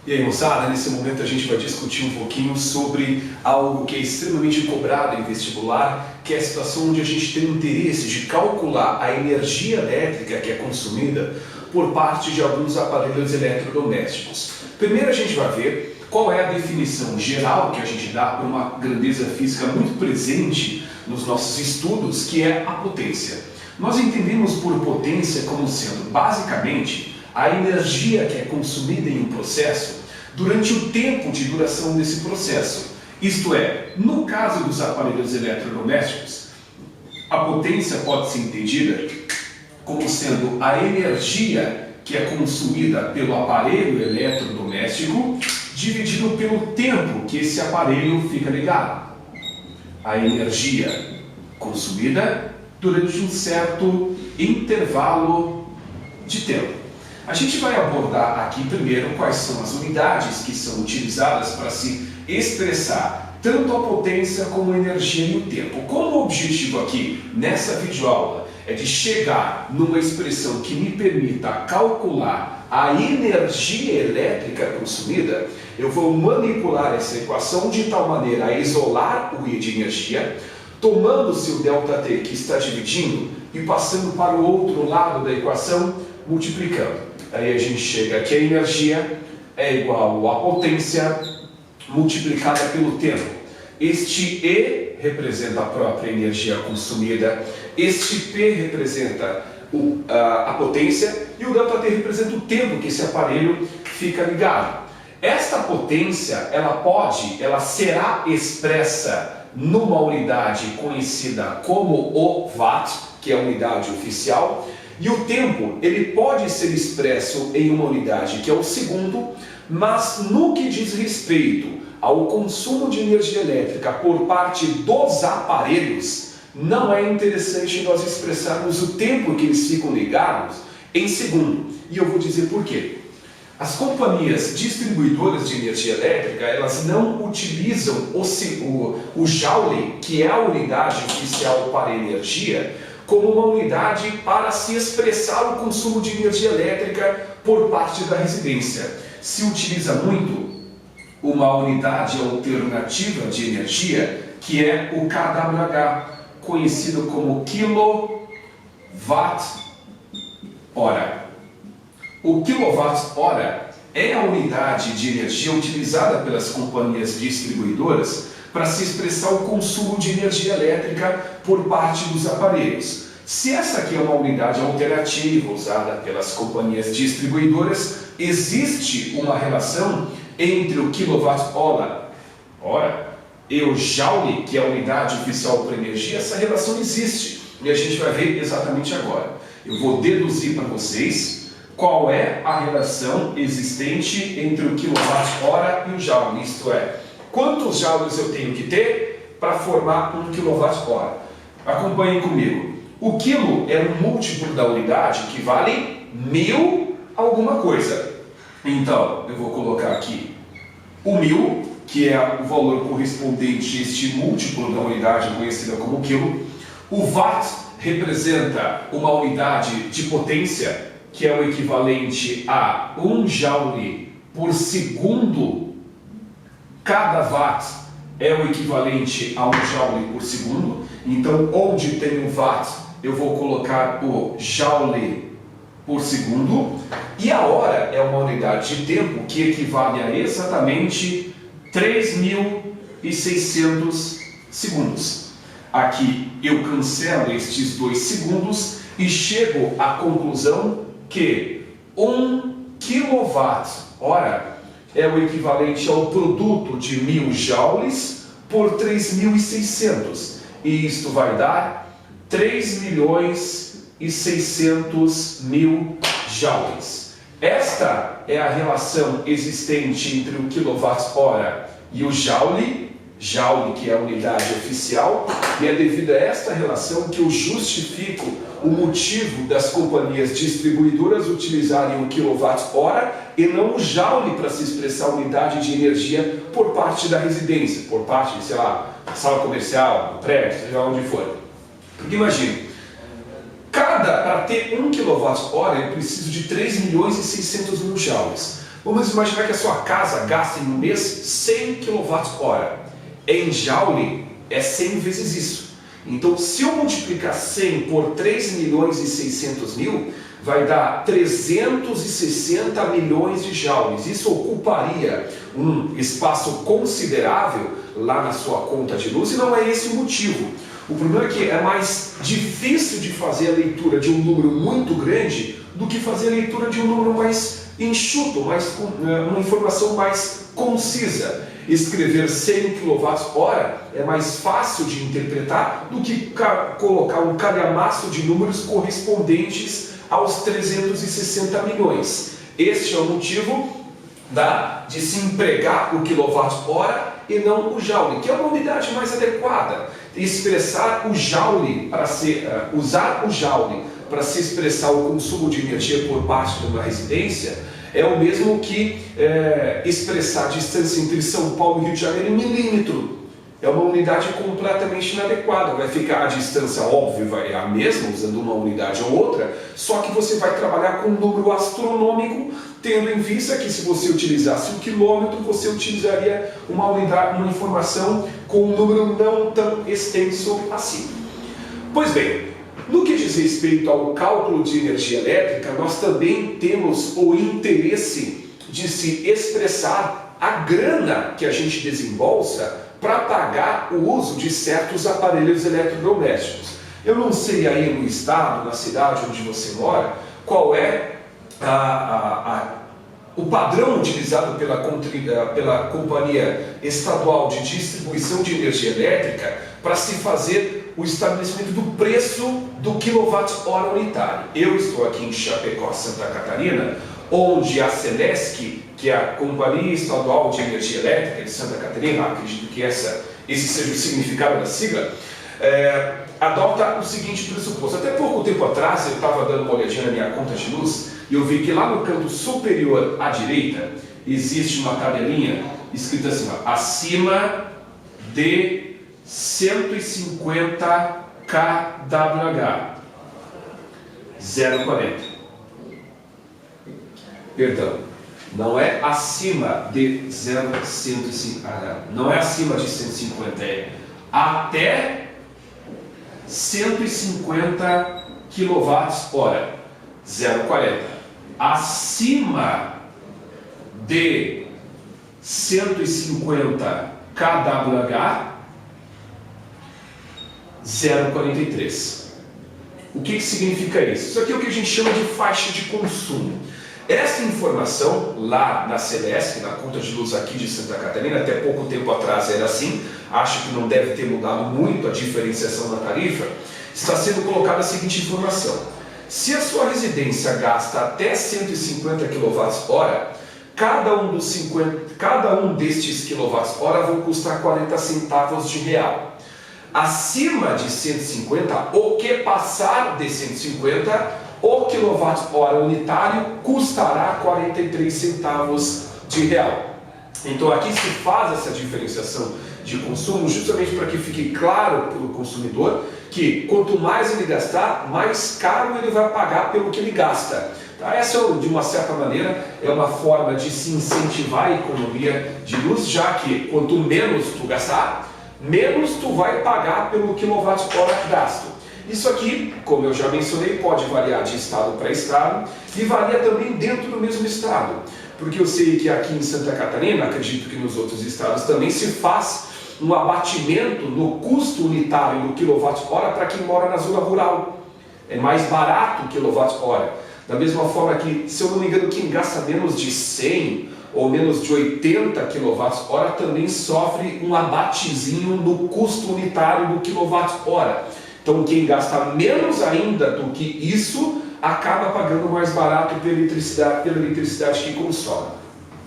E aí, moçada, nesse momento a gente vai discutir um pouquinho sobre algo que é extremamente cobrado em vestibular, que é a situação onde a gente tem interesse de calcular a energia elétrica que é consumida por parte de alguns aparelhos eletrodomésticos. Primeiro a gente vai ver qual é a definição geral que a gente dá para uma grandeza física muito presente nos nossos estudos, que é a potência. Nós entendemos por potência como sendo, basicamente, a energia que é consumida em um processo durante o tempo de duração desse processo. Isto é, no caso dos aparelhos eletrodomésticos, a potência pode ser entendida como sendo a energia que é consumida pelo aparelho eletrodoméstico dividido pelo tempo que esse aparelho fica ligado. A energia consumida durante um certo intervalo de tempo. A gente vai abordar aqui primeiro quais são as unidades que são utilizadas para se expressar tanto a potência como a energia e o tempo. Como o objetivo aqui nessa videoaula é de chegar numa expressão que me permita calcular a energia elétrica consumida, eu vou manipular essa equação de tal maneira a isolar o I de energia, tomando-se o ΔT que está dividindo e passando para o outro lado da equação, multiplicando. Aí a gente chega que a energia é igual à potência multiplicada pelo tempo. Este E representa a própria energia consumida, este P representa a potência e o ΔT representa o tempo que esse aparelho fica ligado. Esta potência, ela será expressa numa unidade conhecida como o watt, que é a unidade oficial, e o tempo, ele pode ser expresso em uma unidade que é o segundo, mas no que diz respeito ao consumo de energia elétrica por parte dos aparelhos, não é interessante nós expressarmos o tempo que eles ficam ligados em segundo. E eu vou dizer por quê. As companhias distribuidoras de energia elétrica, elas não utilizam o Joule, que é a unidade oficial para energia, como uma unidade para se expressar o consumo de energia elétrica por parte da residência. Se utiliza muito uma unidade alternativa de energia, que é o kWh, conhecido como kWh. O kWh é a unidade de energia utilizada pelas companhias distribuidoras para se expressar o consumo de energia elétrica por parte dos aparelhos. Se essa aqui é uma unidade alternativa usada pelas companhias distribuidoras, existe uma relação entre o kWh e o Joule, que é a unidade oficial para energia. Essa relação existe e a gente vai ver exatamente agora. Eu vou deduzir para vocês qual é a relação existente entre o kWh e o Joule, isto é, quantos joules eu tenho que ter para formar um kWh? Acompanhem comigo. O quilo é um múltiplo da unidade que vale 1000 alguma coisa. Então, eu vou colocar aqui o 1000, que é o valor correspondente a este múltiplo da unidade conhecida como quilo. O watt representa uma unidade de potência, que é o equivalente a 1 joule por segundo. Cada watt é o equivalente a 1 joule por segundo. Então, onde tem o watt, eu vou colocar o joule por segundo. E a hora é uma unidade de tempo que equivale a exatamente 3.600 segundos. Aqui eu cancelo estes 2 segundos e chego à conclusão que 1 kWh é o equivalente ao produto de 1000 joules por 3.600. E isto vai dar 3.600.000 joules. Esta é a relação existente entre o kWh e o Joule, que é a unidade oficial, e é devido a esta relação que eu justifico o motivo das companhias distribuidoras utilizarem o kWh e não o Joule para se expressar a unidade de energia por parte da residência, por parte, sei lá, da sala comercial, do prédio, seja onde for. Porque imagine, para ter 1 kWh eu preciso de 3.600.000 joules. Vamos imaginar que a sua casa gasta em um mês 100 kWh. Em joule é 100 vezes isso. Então, se eu multiplicar 100 por 3.600.000, vai dar 360 milhões de joules. Isso ocuparia um espaço considerável lá na sua conta de luz, e não é esse o motivo. O problema é que é mais difícil de fazer a leitura de um número muito grande do que fazer a leitura de um número mais enxuto, uma informação mais concisa. Escrever 100 kWh é mais fácil de interpretar do que colocar um calhamaço de números correspondentes aos 360 milhões. Este é o motivo de se empregar o kWh e não o joule, que é uma unidade mais adequada. Expressar o joule usar o joule para se expressar o consumo de energia por parte de uma residência é o mesmo que expressar a distância entre São Paulo e Rio de Janeiro em milímetro. É uma unidade completamente inadequada. Vai ficar a distância, óbvio, vai a mesma, usando uma unidade ou outra, só que você vai trabalhar com um número astronômico, tendo em vista que se você utilizasse o quilômetro, você utilizaria uma unidade, uma informação com um número não tão extenso assim. Pois bem, no que diz respeito ao cálculo de energia elétrica, nós também temos o interesse de se expressar a grana que a gente desembolsa para pagar o uso de certos aparelhos eletrodomésticos. Eu não sei aí no estado, na cidade onde você mora, qual é o padrão utilizado pela Companhia Estadual de Distribuição de Energia Elétrica para se fazer o estabelecimento do preço do quilowatt-hora unitário. Eu estou aqui em Chapecó, Santa Catarina, onde a Celesc, que é a Companhia Estadual de Energia Elétrica de Santa Catarina, acredito que esse seja o significado da sigla, adota o seguinte pressuposto. Até pouco tempo atrás eu estava dando uma olhadinha na minha conta de luz e eu vi que lá no canto superior à direita existe uma tabelinha escrita assim, ó, acima de 150 kWh, 0,40. Perdão, não é acima de 0,150, não é acima de 150, é até 150 kWh, 0,40. Acima de 150 kWh, 0,43. O que significa isso? Isso aqui é o que a gente chama de faixa de consumo. Essa informação lá na Celesc, na conta de luz aqui de Santa Catarina, até pouco tempo atrás era assim, acho que não deve ter mudado muito a diferenciação da tarifa, está sendo colocada a seguinte informação. Se a sua residência gasta até 150 kWh, cada um destes kWh vão custar 40 centavos de real. Acima de 150, o que passar de 150, o quilowatt-hora unitário custará 43 centavos de real. Então aqui se faz essa diferenciação de consumo justamente para que fique claro para o consumidor que quanto mais ele gastar, mais caro ele vai pagar pelo que ele gasta. Tá? Essa, de uma certa maneira, é uma forma de se incentivar a economia de luz, já que quanto menos tu gastar, menos tu vai pagar pelo quilowatt-hora gasto. Isso aqui, como eu já mencionei, pode variar de estado para estado e varia também dentro do mesmo estado. Porque eu sei que aqui em Santa Catarina, acredito que nos outros estados também se faz um abatimento no custo unitário do quilowatt-hora para quem mora na zona rural. É mais barato o quilowatt-hora. Da mesma forma que, se eu não me engano, quem gasta menos de 100 ou menos de 80 kWh também sofre um abatezinho no custo unitário do quilowatt-hora. Então quem gasta menos ainda do que isso acaba pagando mais barato pela eletricidade que consome.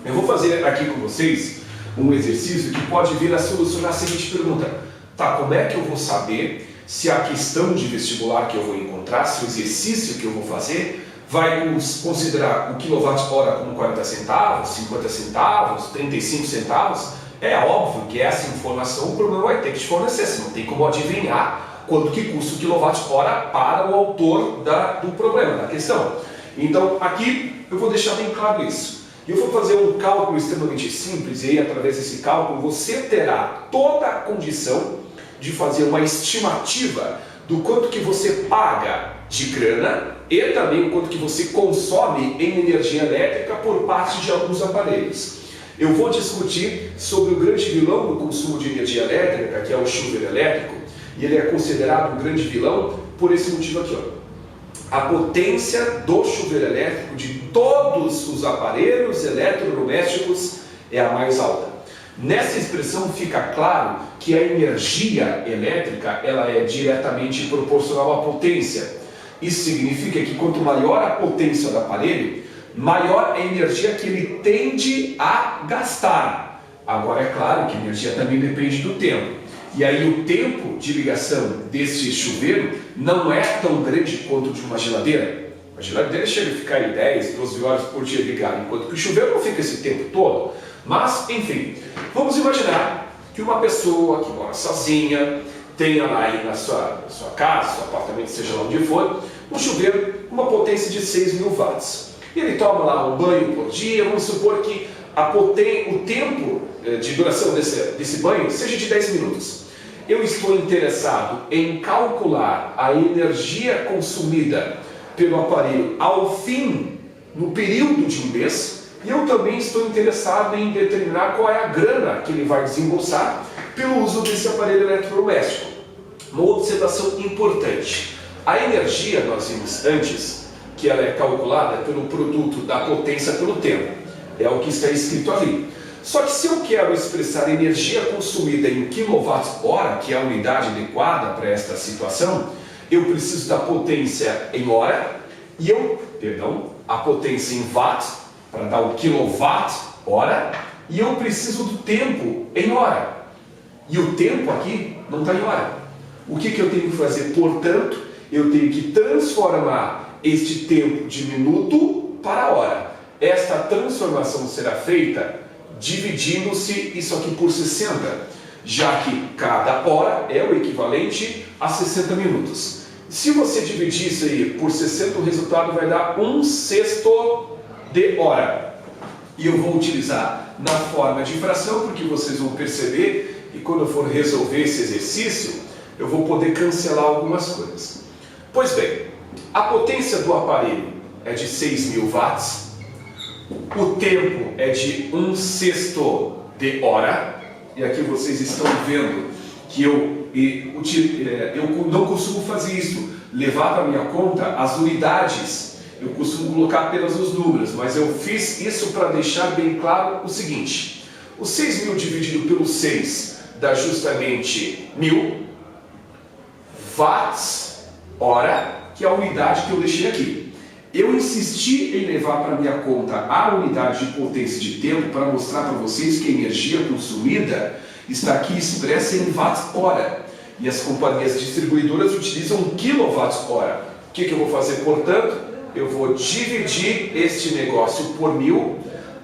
Eu vou fazer aqui com vocês um exercício que pode vir a solucionar a seguinte pergunta. Tá, como é que eu vou saber se a questão de vestibular que eu vou encontrar, se o exercício que eu vou fazer vai considerar o quilowatt-hora como 40 centavos, 50 centavos, 35 centavos? É óbvio que essa informação o programa vai ter que te fornecer, você não tem como adivinhar quanto que custa o quilowatt-hora para o autor do problema, da questão. Então, aqui eu vou deixar bem claro isso. E eu vou fazer um cálculo extremamente simples e aí, através desse cálculo, você terá toda a condição de fazer uma estimativa do quanto que você paga de grana e também o quanto que você consome em energia elétrica por parte de alguns aparelhos. Eu vou discutir sobre o grande vilão do consumo de energia elétrica, que é o chuveiro elétrico, e ele é considerado um grande vilão por esse motivo aqui, ó. A potência do chuveiro elétrico de todos os aparelhos eletrodomésticos é a mais alta. Nessa expressão fica claro que a energia elétrica ela é diretamente proporcional à potência. Isso significa que quanto maior a potência do aparelho, maior a energia que ele tende a gastar. Agora é claro que a energia também depende do tempo. E aí o tempo de ligação desse chuveiro não é tão grande quanto de uma geladeira. A geladeira chega a ficar em 10, 12 horas por dia ligada, enquanto que o chuveiro não fica esse tempo todo. Mas, enfim, vamos imaginar que uma pessoa que mora sozinha tenha lá aí na sua casa, seu apartamento, seja lá onde for, um chuveiro com uma potência de 6.000 watts. E ele toma lá um banho por dia, vamos supor que o tempo de duração desse banho seja de 10 minutos. Eu estou interessado em calcular a energia consumida pelo aparelho ao fim, no período de um mês, e eu também estou interessado em determinar qual é a grana que ele vai desembolsar pelo uso desse aparelho eletrodoméstico. Uma observação importante: a energia, nós vimos antes, que ela é calculada pelo produto da potência pelo tempo. É o que está escrito ali. Só que se eu quero expressar energia consumida em kWh, que é a unidade adequada para esta situação, eu preciso da potência em hora e a potência em watt para dar o kWh, e eu preciso do tempo em hora. E o tempo aqui não está em hora. O que eu tenho que fazer? Portanto, eu tenho que transformar este tempo de minuto para hora. Esta transformação será feita dividindo-se isso aqui por 60, já que cada hora é o equivalente a 60 minutos. Se você dividir isso aí por 60, o resultado vai dar 1/6 de hora. E eu vou utilizar na forma de fração, porque vocês vão perceber que quando eu for resolver esse exercício, eu vou poder cancelar algumas coisas. Pois bem, a potência do aparelho é de 6.000 watts, o tempo é de 1/6 de hora, e aqui vocês estão vendo que eu não costumo fazer isso, levar para minha conta as unidades, eu costumo colocar apenas os números, mas eu fiz isso para deixar bem claro o seguinte: o 6.000 dividido pelo 6 dá justamente 1.000 watts hora, que é a unidade que eu deixei aqui. Eu insisti em levar para minha conta a unidade de potência de tempo para mostrar para vocês que a energia consumida está aqui expressa em watts-hora. E as companhias distribuidoras utilizam kWh. O que eu vou fazer, portanto? Eu vou dividir este negócio por 1.000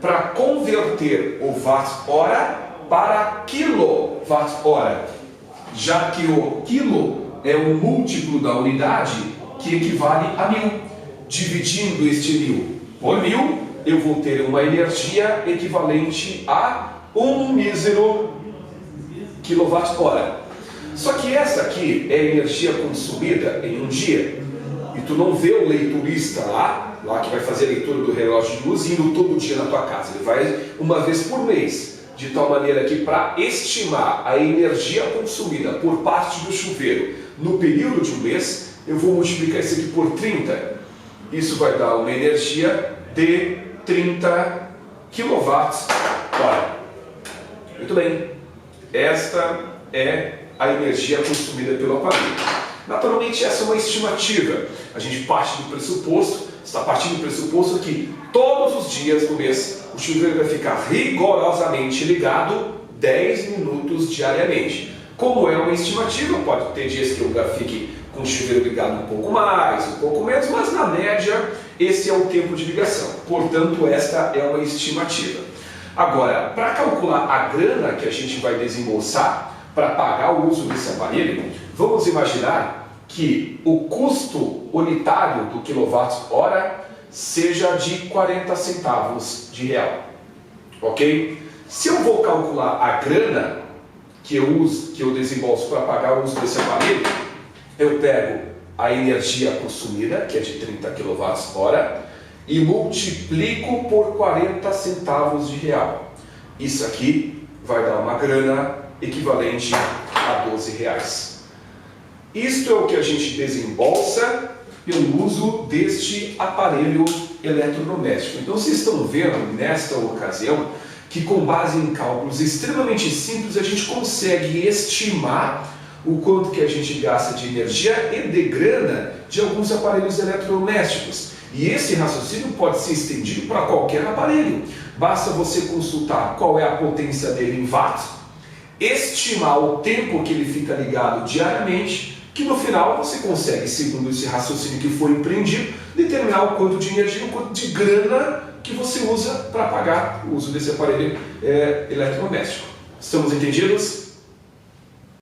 para converter o watt-hora para kWh, já que o quilo é um múltiplo da unidade que equivale a 1.000. Dividindo este 1.000 por 1.000, eu vou ter uma energia equivalente a 1 mísero kWh. Só que essa aqui é a energia consumida em um dia. E tu não vê o leiturista lá que vai fazer a leitura do relógio de luz indo todo dia na tua casa. Ele vai uma vez por mês. De tal maneira que para estimar a energia consumida por parte do chuveiro no período de um mês, eu vou multiplicar isso aqui por 30. Isso vai dar uma energia de 30 kWh. Muito bem. Esta é a energia consumida pelo aparelho. Naturalmente, essa é uma estimativa. A gente está partindo do pressuposto que todos os dias do mês o chuveiro vai ficar rigorosamente ligado 10 minutos diariamente. Como é uma estimativa, pode ter dias que o lugar fique com o chuveiro ligado um pouco mais, um pouco menos, mas na média esse é o tempo de ligação. Portanto, esta é uma estimativa. Agora, para calcular a grana que a gente vai desembolsar para pagar o uso desse aparelho, vamos imaginar que o custo unitário do kWh seja de 40 centavos de real, ok? Se eu vou calcular a grana que eu desembolso para pagar o uso desse aparelho, eu pego a energia consumida, que é de 30 kWh, e multiplico por 40 centavos de real. Isso aqui vai dar uma grana equivalente a R$12. Isto é o que a gente desembolsa pelo uso deste aparelho eletrodoméstico. Então vocês estão vendo nesta ocasião que, com base em cálculos extremamente simples, a gente consegue estimar o quanto que a gente gasta de energia e de grana de alguns aparelhos eletrodomésticos. E esse raciocínio pode ser estendido para qualquer aparelho. Basta você consultar qual é a potência dele em watts, estimar o tempo que ele fica ligado diariamente, que no final você consegue, segundo esse raciocínio que foi empreendido, determinar o quanto de energia, o quanto de grana que você usa para pagar o uso desse aparelho eletrodoméstico. Estamos entendidos?